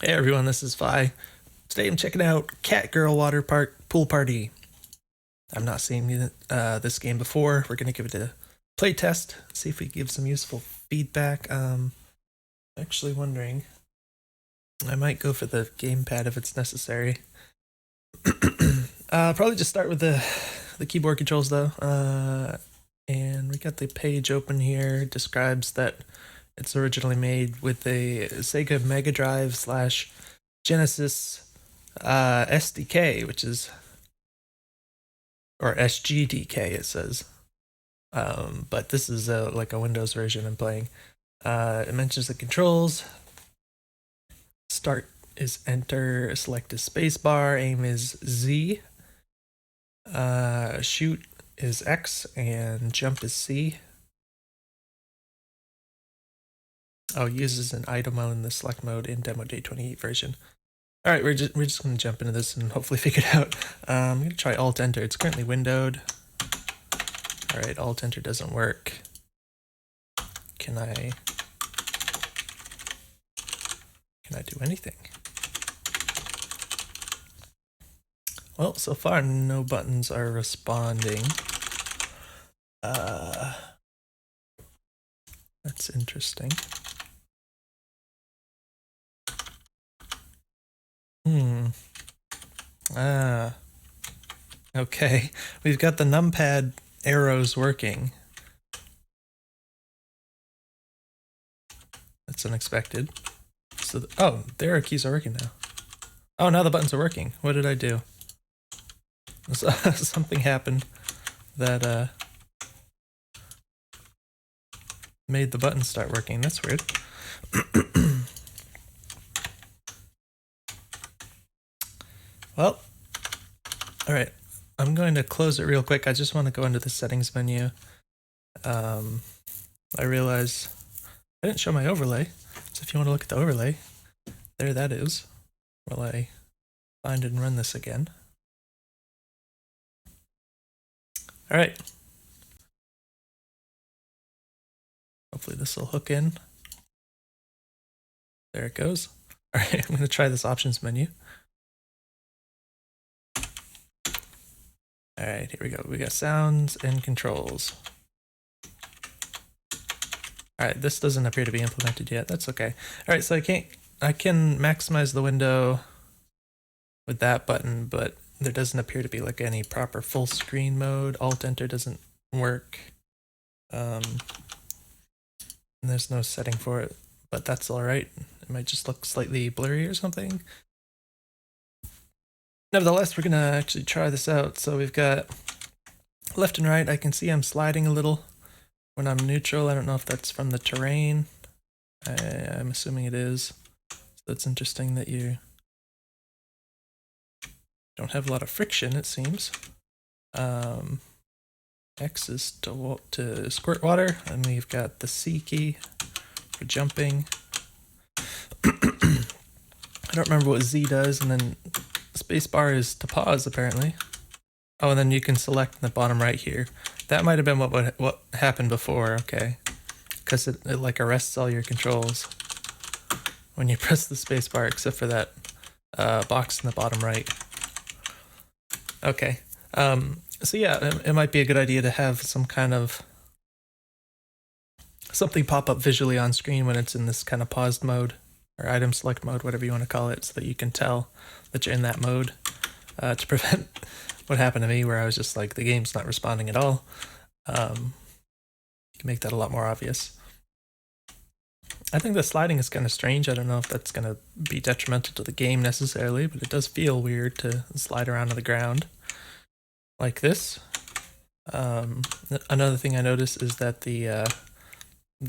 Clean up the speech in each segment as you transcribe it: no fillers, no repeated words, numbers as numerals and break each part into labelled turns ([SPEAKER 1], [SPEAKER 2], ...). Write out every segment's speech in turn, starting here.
[SPEAKER 1] Hey everyone, this is Vi. Today I'm checking out Catgirl Water Park Pool Party. I've not seen this game before. We're gonna give it a play test, see if we give some useful feedback. Actually wondering, I might go for the gamepad if it's necessary. Probably just start with the keyboard controls though. And we got the page open here. It describes that it's originally made with a Sega Mega Drive / Genesis SDK, which is, or SGDK it says. But this is like a Windows version I'm playing. It mentions the controls. Start is enter, select is spacebar, aim is Z, shoot is X, and jump is C. Oh, uses an item in the select mode in demo day 28 version. All right, we're just gonna jump into this and hopefully figure it out. I'm gonna try Alt Enter. It's currently windowed. All right, Alt Enter doesn't work. Can I do anything? Well, so far no buttons are responding. That's interesting. Okay. We've got the numpad arrows working. That's unexpected. So, oh, the arrow keys are working now. Oh, now the buttons are working. What did I do? Something happened that made the buttons start working. That's weird. Well, all right. I'm going to close it real quick. I just want to go into the settings menu. I realize I didn't show my overlay. So if you want to look at the overlay, there that is. While I find and run this again. All right. Hopefully this will hook in. There it goes. All right, I'm going to try this options menu. All right, here we go. We got sounds and controls. All right, this doesn't appear to be implemented yet. That's okay. All right, so I can maximize the window with that button, but there doesn't appear to be like any proper full screen mode. Alt Enter doesn't work. And there's no setting for it, but that's all right. It might just look slightly blurry or something. Nevertheless, we're gonna actually try this out. So we've got left and right. I can see I'm sliding a little when I'm neutral. I don't know if that's from the terrain. I'm assuming it is. So that's interesting that you don't have a lot of friction, it seems. X is to squirt water, and we've got the C key for jumping. I don't remember what Z does, and then spacebar is to pause, apparently. Oh, and then you can select in the bottom right here. That might have been what happened before, okay. Because it like arrests all your controls when you press the spacebar, except for that box in the bottom right. Okay. So yeah, it might be a good idea to have some kind of something pop up visually on screen when it's in this kind of paused mode or item select mode, whatever you want to call it, so that you can tell that you're in that mode to prevent what happened to me where I was just like, the game's not responding at all. You can make that a lot more obvious. I think the sliding is kind of strange. I don't know if that's going to be detrimental to the game necessarily, but it does feel weird to slide around on the ground like this. Another thing I noticed is that the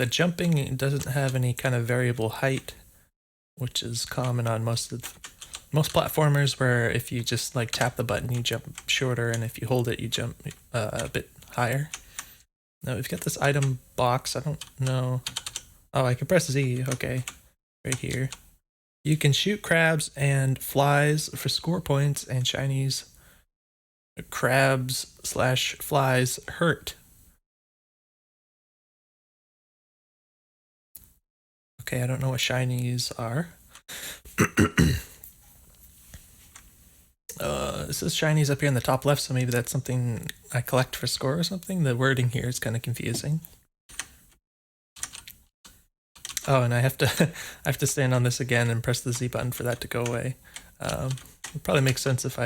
[SPEAKER 1] jumping doesn't have any kind of variable height, which is common on most platformers, where if you just like tap the button, you jump shorter, and if you hold it, you jump a bit higher. Now we've got this item box. I don't know. Oh, I can press Z. Okay, right here. You can shoot crabs and flies for score points, and shinies. Crabs / flies hurt. Okay, I don't know what shinies are. It says shinies up here in the top left, so maybe that's something I collect for score or something. The wording here is kind of confusing. Oh, and I have to I have to stand on this again and press the Z button for that to go away. It probably makes sense if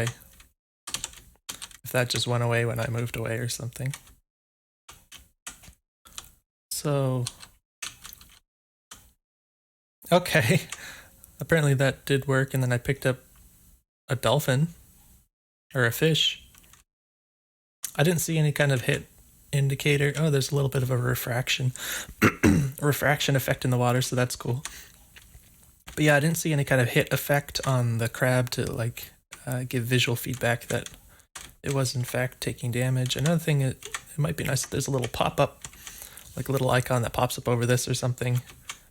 [SPEAKER 1] that just went away when I moved away or something. So, okay, apparently that did work, and then I picked up a dolphin or a fish. I didn't see any kind of hit indicator. Oh, there's a little bit of a refraction effect in the water, so that's cool. But yeah, I didn't see any kind of hit effect on the crab to like give visual feedback that it was in fact taking damage. Another thing, it might be nice if there's a little pop-up, like a little icon that pops up over this or something,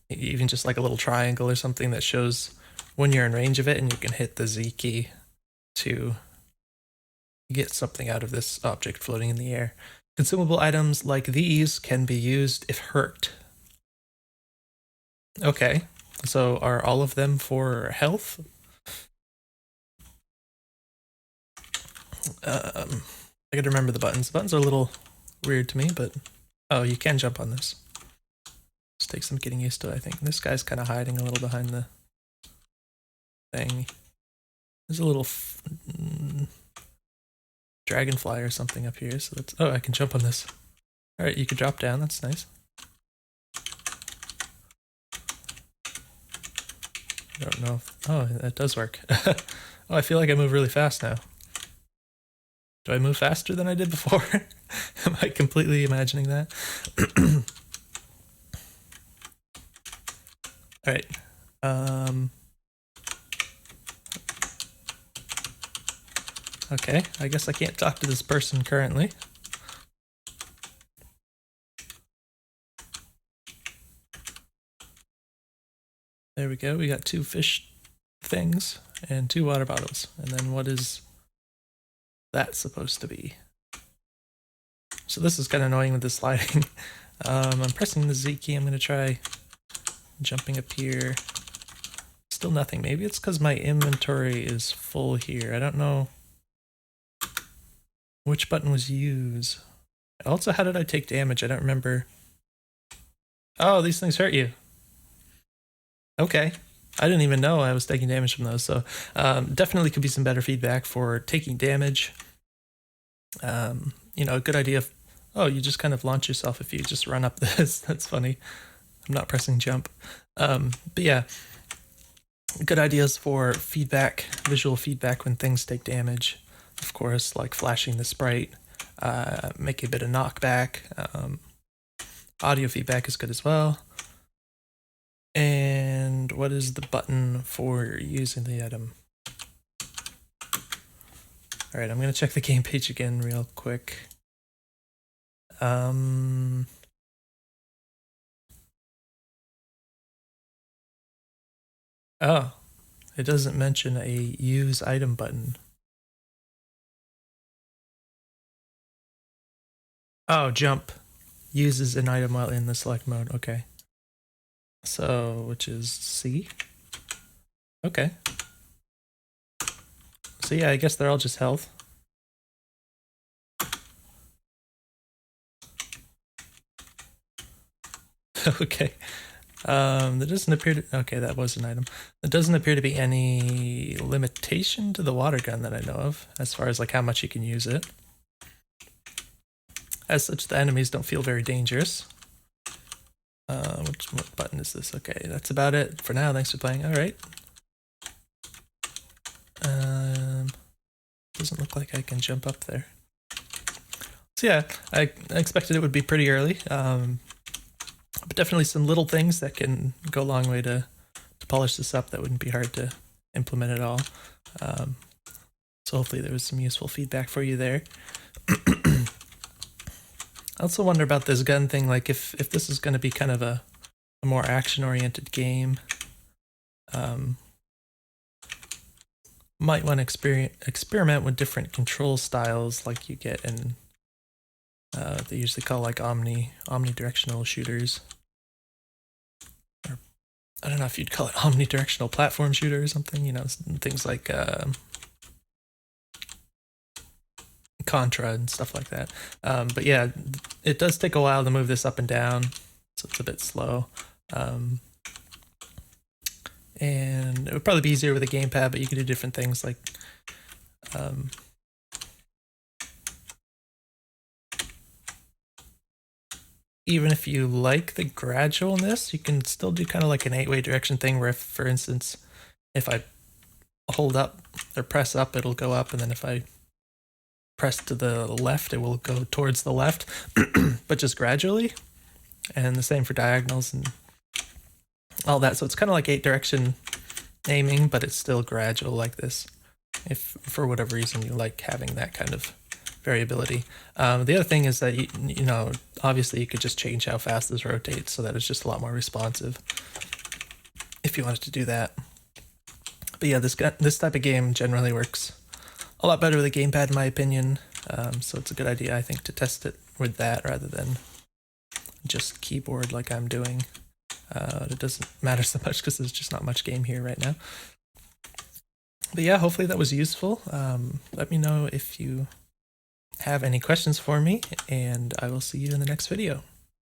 [SPEAKER 1] even just like a little triangle or something that shows when you're in range of it, and you can hit the Z key to get something out of this object floating in the air. Consumable items like these can be used if hurt. Okay, so are all of them for health? I gotta remember the buttons. The buttons are a little weird to me, but oh, you can jump on this. Just takes some getting used to it, I think. This guy's kind of hiding a little behind the thing. There's a little dragonfly or something up here, so that's... Oh, I can jump on this. Alright, you can drop down, that's nice. I don't know if... Oh, that does work. Oh, I feel like I move really fast now. Do I move faster than I did before? Am I completely imagining that? Alright. Okay, I guess I can't talk to this person currently. There we go, we got 2 fish things and 2 water bottles. And then what is that supposed to be? So this is kind of annoying with the sliding. I'm pressing the Z key. I'm going to try jumping up here. Still nothing. Maybe it's because my inventory is full here. I don't know which button was used. Also, how did I take damage? I don't remember. Oh, these things hurt you. Okay. I didn't even know I was taking damage from those. So definitely could be some better feedback for taking damage. You know, a good idea. Oh, you just kind of launch yourself if you just run up this. That's funny. I'm not pressing jump. But yeah, good ideas for feedback, visual feedback when things take damage. Of course, like flashing the sprite, making a bit of knockback. Audio feedback is good as well. And what is the button for using the item? All right, I'm gonna check the game page again real quick. Oh, it doesn't mention a use item button. Oh, jump uses an item while in the select mode. Okay. So, which is C. Okay. So yeah, I guess they're all just health. Okay. There doesn't appear to... Okay, that was an item. There doesn't appear to be any limitation to the water gun that I know of, as far as like how much you can use it. As such, the enemies don't feel very dangerous. What button is this? Okay, that's about it for now. Thanks for playing. All right. Doesn't look like I can jump up there. So yeah, I expected it would be pretty early. But definitely some little things that can go a long way to polish this up that wouldn't be hard to implement at all. So hopefully there was some useful feedback for you there. I also wonder about this gun thing, like if this is going to be kind of a more action-oriented game, might want to experiment with different control styles like you get in they usually call like omnidirectional shooters. I don't know if you'd call it omnidirectional platform shooter or something, you know, things like Contra and stuff like that. But yeah, it does take a while to move this up and down, so it's a bit slow. And it would probably be easier with a gamepad, but you can do different things like even if you like the gradualness, you can still do kind of like an 8-way direction thing where, if, for instance, if I hold up or press up, it'll go up, and then if I press to the left, it will go towards the left, but just gradually. And the same for diagonals and all that. So it's kind of like 8-direction aiming, but it's still gradual like this, if for whatever reason you like having that kind of variability. The other thing is that, you know, obviously you could just change how fast this rotates so that it's just a lot more responsive if you wanted to do that. But yeah, this type of game generally works a lot better with a gamepad, in my opinion. So it's a good idea, I think, to test it with that rather than just keyboard like I'm doing. It doesn't matter so much because there's just not much game here right now. But yeah, hopefully that was useful. Let me know if you have any questions for me, and I will see you in the next video.